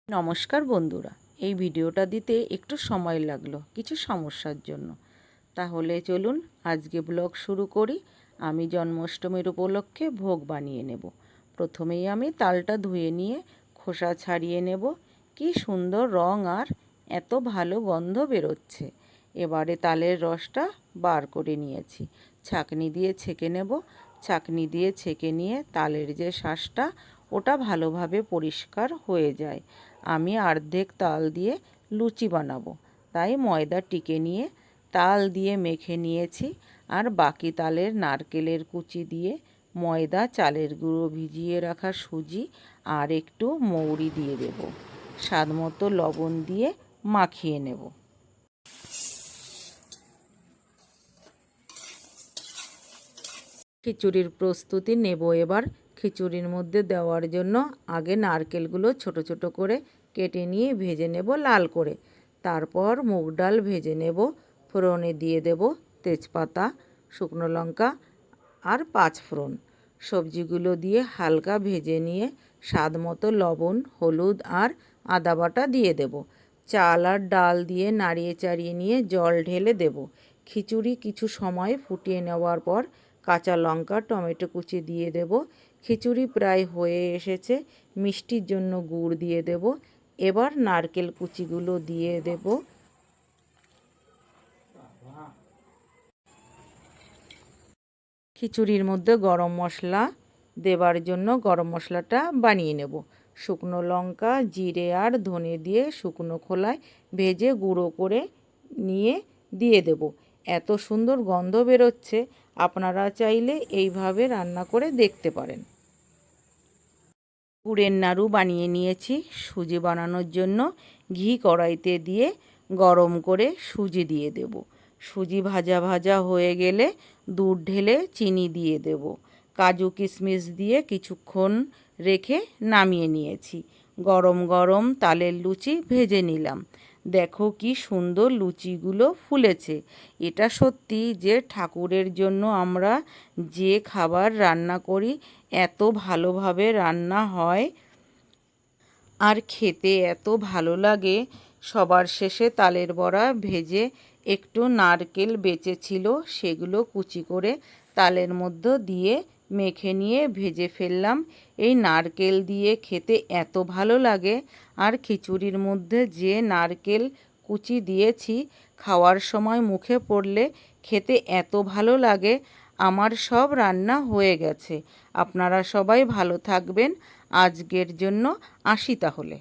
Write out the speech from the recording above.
নমস্কার বন্ধুরা, এই ভিডিওটা দিতে একটু সময় লাগলো কিছু সমস্যার জন্য। তাহলে চলুন আজকে ব্লগ শুরু করি। আমি জন্মাষ্টমীর উপলক্ষে ভোগ বানিয়ে নেব। প্রথমেই আমি তালটা ধুয়ে নিয়ে খোসা ছাড়িয়ে নেব। কি সুন্দর রং আর এত ভালো গন্ধ বেরোচ্ছে। এবারে তালের রসটা বার করে নিয়েছি, ছাঁকনি দিয়ে ছেঁকে নেব। ছাঁকনি দিয়ে ছেঁকে নিয়ে তালের যে শাঁসটা ওটা ভালোভাবে পরিষ্কার হয়ে যায়। আমি অর্ধেক তাল দিয়ে লুচি বানাবো, তাই ময়দা টিকে নিয়ে তাল দিয়ে মেখে নিয়েছি। আর বাকি তালের নারকেলের কুচি দিয়ে ময়দা, চালের গুঁড়ো, ভিজিয়ে রাখা সুজি আর একটু মৌরি দিয়ে দেব। স্বাদ মতো লবণ দিয়ে মাখিয়ে নেব। খিচুড়ির প্রস্তুতি নেব এবার। খিচুড়ির মধ্যে দেওয়ার জন্য আগে নারকেলগুলো ছোট ছোট করে কেটে নিয়ে ভেজে নেব লাল করে। তারপর মুগ ডাল ভেজে নেব। ফোড়নে দিয়ে দেব তেজপাতা, শুকনো লঙ্কা আর 5 ফোড়ন। সবজিগুলো দিয়ে হালকা ভেজে নিয়ে স্বাদ মতো লবণ, হলুদ আর আদা বাটা দিয়ে দেব। চাল আর ডাল দিয়ে নাড়িয়ে চাড়িয়ে নিয়ে জল ঢেলে দেব। খিচুড়ি কিছু সময় ফুটিয়ে নেওয়ার পর কাঁচা লঙ্কা, টমেটো কুচি দিয়ে দেব। খিচুড়ি প্রায় হয়ে এসেছে। মিষ্টির জন্য গুড় দিয়ে দেব। এবার নারকেল কুচিগুলো দিয়ে দেব। খিচুড়ির মধ্যে গরম মশলা দেবার জন্য গরম মশলাটা বানিয়ে নেব। শুকনো লঙ্কা, জিরে আর ধনে দিয়ে শুকনো খোলায় ভেজে গুঁড়ো করে নিয়ে দিয়ে দেব। এত সুন্দর গন্ধ বেরোচ্ছে, আপনারা চাইলে এইভাবে রান্না করে দেখতে পারেন। গুড়ের নাড়ু বানিয়ে নিয়েছি। সুজি বানানোর জন্য ঘি কড়াইতে দিয়ে গরম করে সুজি দিয়ে দেব। সুজি ভাজা ভাজা হয়ে গেলে দুধ ঢেলে চিনি দিয়ে দেব। কাজু কিশমিশ দিয়ে কিছুক্ষণ রেখে নামিয়ে নিয়েছি। গরম গরম তালের লুচি ভেজে নিলাম। দেখো কি সুন্দর লুচিগুলো ফুলেছে। এটা সত্যি যে ঠাকুরের জন্য আমরা যে খাবার রান্না করি এত ভালোভাবে রান্না হয় আর খেতে এত ভালো লাগে। সবার শেষে তালের বড়া ভেজে একটু নারকেল বেঁচেছিল, সেগুলো কুচি করে তালের মধ্যে দিয়ে মেখে নিয়ে ভেজে ফেললাম। এই নারকেল দিয়ে খেতে এত ভালো লাগে। আর খিচুড়ির মধ্যে যে নারকেল কুচি দিয়েছি, খাওয়ার সময় মুখে পড়লে খেতে এত ভালো লাগে। আমার সব রান্না হয়ে গেছে। আপনারা সবাই ভালো থাকবেন। আজকের জন্য আসি তাহলে।